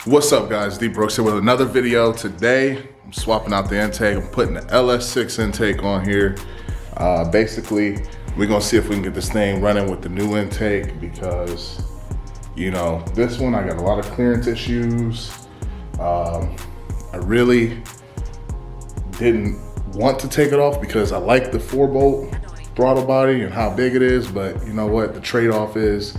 What's up guys, D Brooks here with another video. Today, I'm swapping out the intake. I'm putting the ls6 intake on here. Basically, we're gonna see if we can get this thing running with the new intake because, you know, this one, I got a lot of clearance issues. I really didn't want to take it off because I like the 4-bolt throttle body and how big it is, but you know what, the trade-off is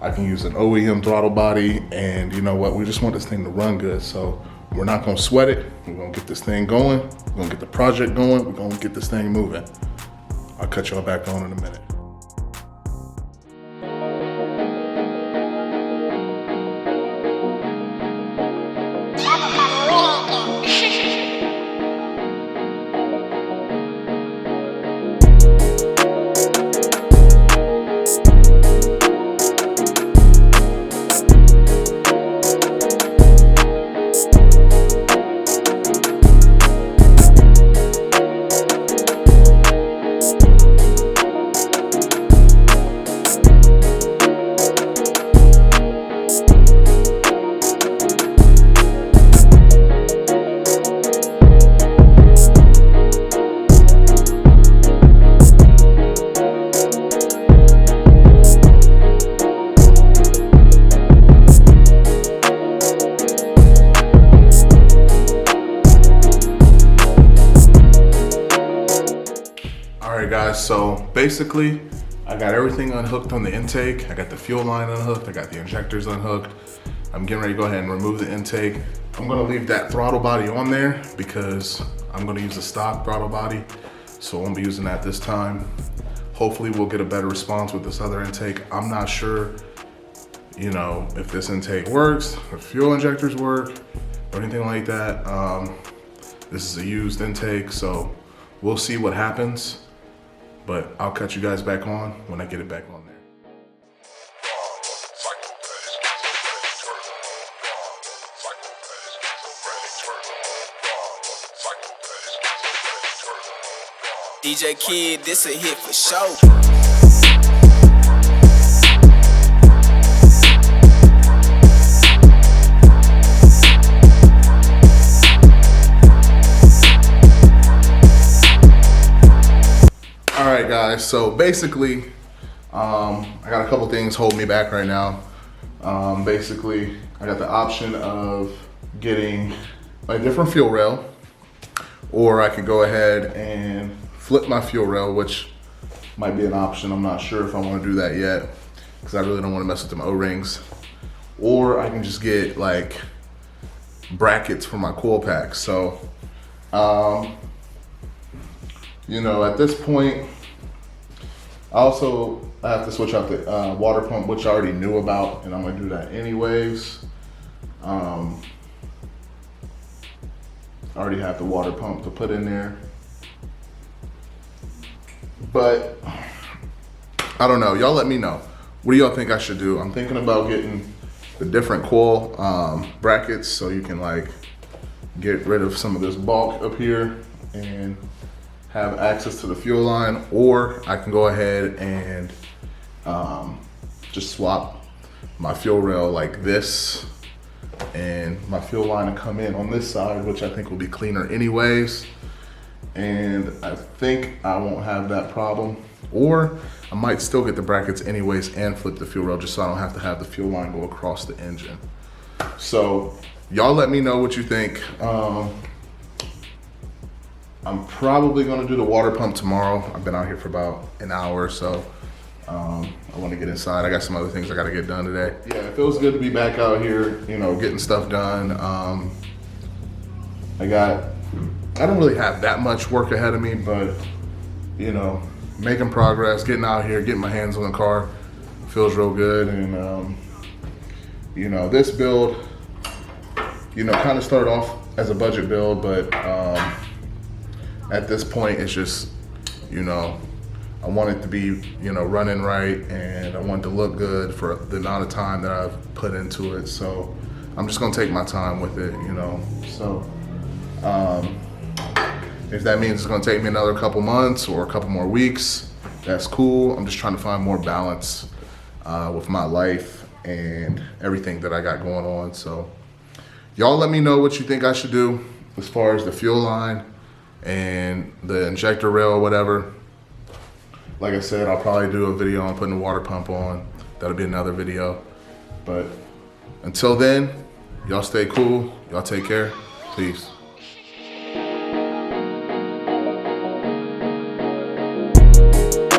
I can use an OEM throttle body, and you know what, we just want this thing to run good. So we're not gonna sweat it. We're gonna get this thing going. We're gonna get the project going. We're gonna get this thing moving. I'll cut y'all back on in a minute. Alright guys, so basically I got everything unhooked on the intake. I got the fuel line unhooked, I got the injectors unhooked. I'm getting ready to go ahead and remove the intake. I'm gonna leave that throttle body on there because I'm gonna use a stock throttle body, so I won't be using that this time. Hopefully we'll get a better response with this other intake. I'm not sure, you know, if this intake works, if fuel injectors work, or anything like that. This is a used intake, so we'll see what happens. But I'll cut you guys back on when I get it back on there. DJ Kid, this a hit for sure. Alright guys, so basically, I got a couple things holding me back right now. Basically, I got the option of getting a different fuel rail, or I could go ahead and flip my fuel rail, which might be an option. I'm not sure if I want to do that yet, because I really don't want to mess with them O-rings. Or I can just get like brackets for my coil packs. So, you know, at this point, I have to switch out the water pump, which I already knew about, and I'm gonna do that anyways. I already have the water pump to put in there. But, I don't know, y'all let me know. What do y'all think I should do? I'm thinking about getting the different coil brackets so you can like get rid of some of this bulk up here and have access to the fuel line, or I can go ahead and just swap my fuel rail like this, and my fuel line will come in on this side, which I think will be cleaner anyways. And I think I won't have that problem, or I might still get the brackets anyways and flip the fuel rail just so I don't have to have the fuel line go across the engine. So y'all let me know what you think. I'm probably gonna do the water pump tomorrow. I've been out here for about an hour or so. I wanna get inside. I got some other things I gotta get done today. Yeah, it feels good to be back out here, you know, getting stuff done. I don't really have that much work ahead of me, but you know, making progress, getting out here, getting my hands on the car feels real good. And you know, this build, you know, kind of started off as a budget build, but at this point, it's just, you know, I want it to be, you know, running right, and I want it to look good for the amount of time that I've put into it. So I'm just gonna take my time with it, you know. So if that means it's gonna take me another couple months or a couple more weeks, that's cool. I'm just trying to find more balance with my life and everything that I got going on. So y'all let me know what you think I should do as far as the fuel line and the injector rail or whatever. Like I said, I'll probably do a video on putting the water pump on. That'll be another video. But until then, y'all stay cool. Y'all take care. Peace.